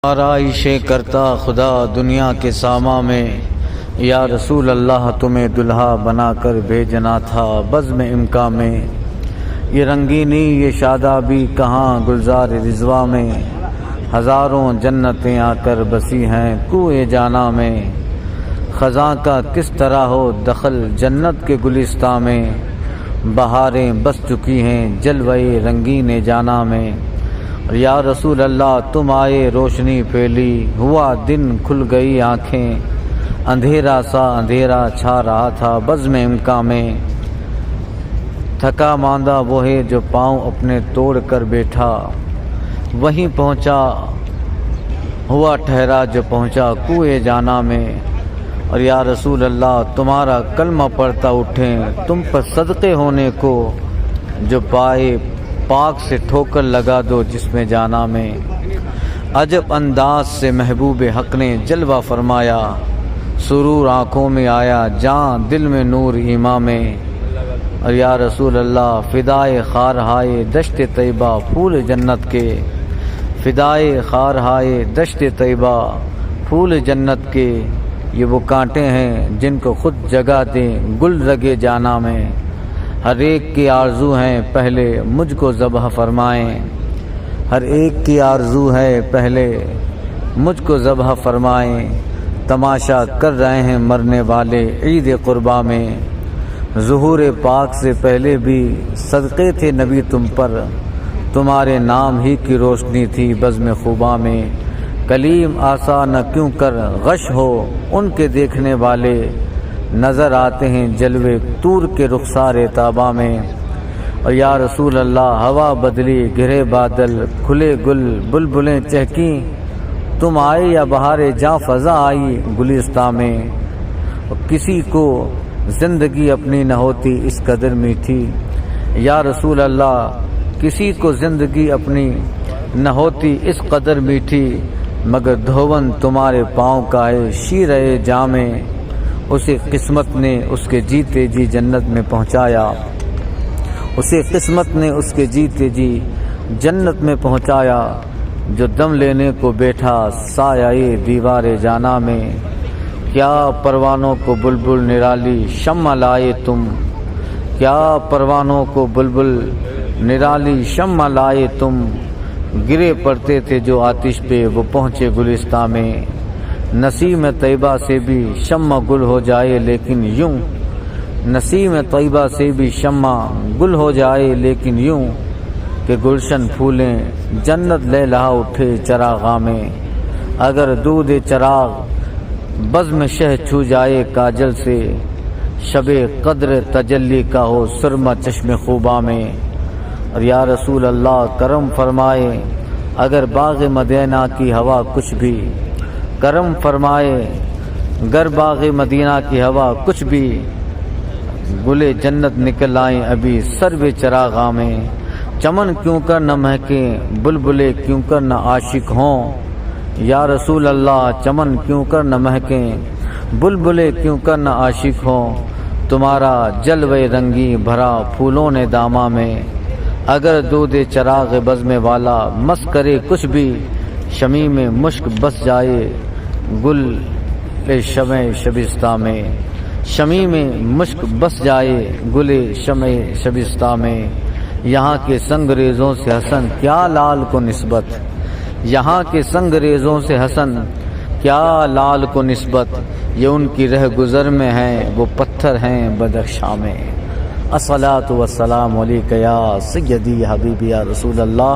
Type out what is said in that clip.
آرائشیں کرتا خدا دنیا کے ساما میں، یا رسول اللہ تمہیں دلہا بنا کر بھیجنا تھا بزم امکا میں۔ یہ رنگینی یہ شادابی کہاں گلزار رضوا میں، ہزاروں جنتیں آ کر بسی ہیں کوئے جانا میں۔ خزاں کا کس طرح ہو دخل جنت کے گلستان میں، بہاریں بس چکی ہیں جلوے رنگین جانا میں۔ یا رسول اللہ تم آئے روشنی پھیلی، ہوا دن کھل گئی آنکھیں، اندھیرا سا اندھیرا چھا رہا تھا بزم امکا میں۔ تھکا ماندہ وہ ہے جو پاؤں اپنے توڑ کر بیٹھا، وہیں پہنچا ہوا ٹھہرا جو پہنچا کوئے جانا میں۔ اور یا رسول اللہ تمہارا کلمہ پڑھتا اٹھیں تم پر صدقے ہونے کو، جو پائے پاک سے ٹھوکر لگا دو جس میں جانا میں۔ عجب انداز سے محبوب حق نے جلوہ فرمایا، سرور آنکھوں میں آیا جان دل میں نور ایمان میں۔ اور یا رسول اللہ فدائے خارہائے دشت طیبہ پھول جنت کے، فدائے خارہائے دشت طیبہ پھول جنت کے۔ یہ وہ کانٹے ہیں جن کو خود جگہ دیں گل رگے جانا میں، ہر ایک کی آرزو ہیں پہلے مجھ کو ذبح فرمائیں، ہر ایک کی آرزو ہے پہلے مجھ کو ذبح فرمائیں۔ تماشا کر رہے ہیں مرنے والے عید قربا میں، ظہور پاک سے پہلے بھی صدقے تھے نبی تم پر، تمہارے نام ہی کی روشنی تھی بزم خوبا میں۔ کلیم آسا نہ کیوں کر غش ہو ان کے دیکھنے والے، نظر آتے ہیں جلوے طور کے رخسار تابا میں۔ اور یا رسول اللہ ہوا بدلی گرے بادل کھلے گل بلبلیں چہکیں، تم آئے یا بہار جاں فضا آئی گلستان میں۔ اور کسی کو زندگی اپنی نہ ہوتی اس قدر میٹھی، یا رسول اللہ کسی کو زندگی اپنی نہ ہوتی اس قدر میٹھی، مگر دھون تمہارے پاؤں کا ہے شیرے جام میں۔ اسے قسمت نے اس کے جیتے جی جنت میں پہنچایا، اسے قسمت نے اس کے جیتے جی جنت میں پہنچایا، جو دم لینے کو بیٹھا سایہ دیوار جانا میں۔ کیا پروانوں کو بلبل نرالی شمع لائے تم، کیا پروانوں کو بلبل نرالی شمع لائے تم، گرے پڑتے تھے جو آتش پہ وہ پہنچے گلستان میں۔ نسیم طیبہ سے بھی شمع گل ہو جائے لیکن یوں، نسیم طیبہ سے بھی شمع گل ہو جائے لیکن یوں، کہ گلشن پھولیں جنت لے لہا اٹھے چراغاں میں۔ اگر دودھ چراغ بزم شہ چھو جائے کاجل سے، شب قدر تجلی کا ہو سرمہ چشم خوباں میں۔ اور یا رسول اللہ کرم فرمائے اگر باغ مدینہ کی ہوا کچھ بھی، کرم فرمائے گر باغ مدینہ کی ہوا کچھ بھی، گلے جنت نکل آئیں ابھی سرو چراغاں میں۔ چمن کیوں کر نہ مہکیں بلبلے کیوں کر نہ عاشق ہوں، یا رسول اللہ چمن کیوں کر نہ مہکیں بلبلے کیوں کر نہ عاشق ہوں، تمہارا جلوے رنگی بھرا پھولوں نے داماں میں۔ اگر دودھ چراغ بزم والا مس کرے کچھ بھی، شمی میں مشک بس جائے گل شمع شبستہ میں، شمی میں مشک بس جائے گل شمع شبستہ میں۔ یہاں کے سنگریزوں سے حسن کیا لال کو نسبت، یہاں کے سنگریزوں سے حسن کیا لال کو نسبت، یہ ان کی رہ گزر میں ہیں وہ پتھر ہیں بدخشاں میں۔ الصلاۃ والسلام علیک یا سیدی حبیبی یا رسول اللہ۔